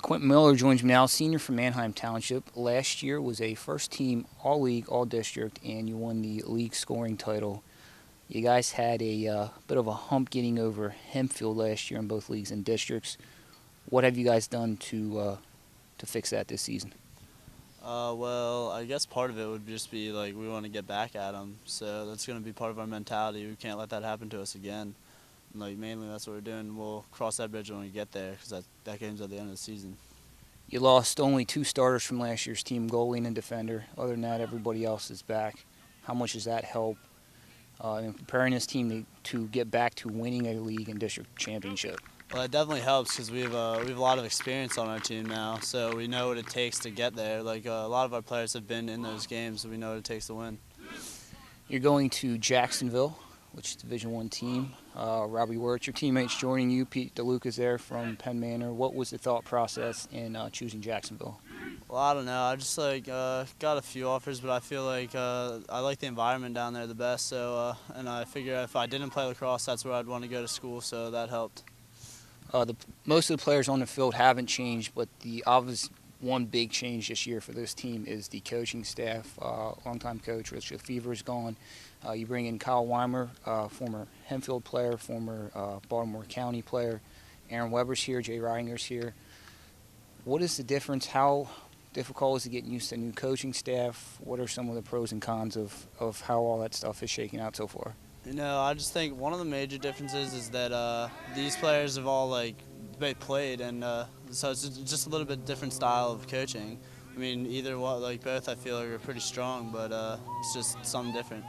Quint Miller joins me now, senior from Manheim Township. Last year was a first-team All-League, All-District, and you won the league scoring title. You guys had a bit of a hump getting over Hempfield last year in both leagues and districts. What have you guys done to fix that this season? Well, I guess part of it would just be like we want to get back at them, so that's going to be part of our mentality. We can't let that happen to us again. Like mainly, that's what we're doing. We'll cross that bridge when we get there, because that game's at the end of the season. You lost only two starters from last year's team, goalie and defender. Other than that, everybody else is back. How much does that help in preparing this team to get back to winning a league and district championship? Well, it definitely helps because we have a lot of experience on our team now, so we know what it takes to get there. Like a lot of our players have been in those games, so we know what it takes to win. You're going to Jacksonville, which is a Division I team. Robbie Wirtz, your teammates joining you. Pete DeLuca's there from Penn Manor. What was the thought process in choosing Jacksonville? Well, I don't know. I just got a few offers, but I feel like I like the environment down there the best. So and I figure if I didn't play lacrosse, that's where I'd want to go to school. So that helped. Most of the players on the field haven't changed, but the obvious one big change this year for this team is the coaching staff. Longtime coach Rich Lefevre is gone. You bring in Kyle Weimer, former Hempfield player, former Baltimore County player. Aaron Weber's here, Jay Reininger's here. What is the difference? How difficult is it getting used to new coaching staff? What are some of the pros and cons of how all that stuff is shaking out so far? You know, I just think one of the major differences is that these players have all they played, and so it's just a little bit different style of coaching. I mean, either one, both, I feel like are pretty strong, but it's just something different.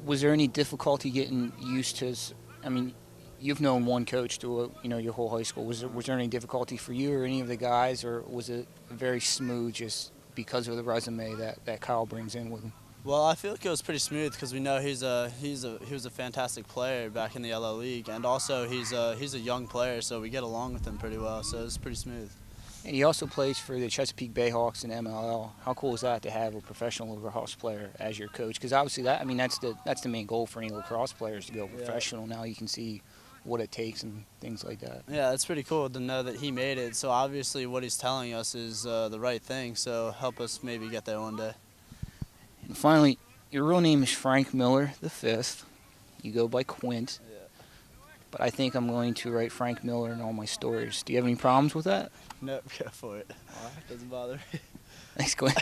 Was there any difficulty getting used to? I mean, you've known one coach through your whole high school. Was there any difficulty for you or any of the guys, or was it very smooth just because of the resume that Kyle brings in with him? Well, I feel like it was pretty smooth because we know he was a fantastic player back in the LL League, and also he's a young player, so we get along with him pretty well. So it was pretty smooth. And he also plays for the Chesapeake Bayhawks in MLL. How cool is that to have a professional lacrosse player as your coach? Because obviously that's the main goal for any lacrosse players to go professional. Now you can see what it takes and things like that. Yeah, it's pretty cool to know that he made it. So obviously what he's telling us is the right thing. So help us maybe get there one day. And finally, your real name is Frank Miller the Fifth. You go by Quint. Yeah. But I think I'm going to write Frank Miller in all my stories. Do you have any problems with that? Nope, go for it. All right, doesn't bother me. Thanks, Quint.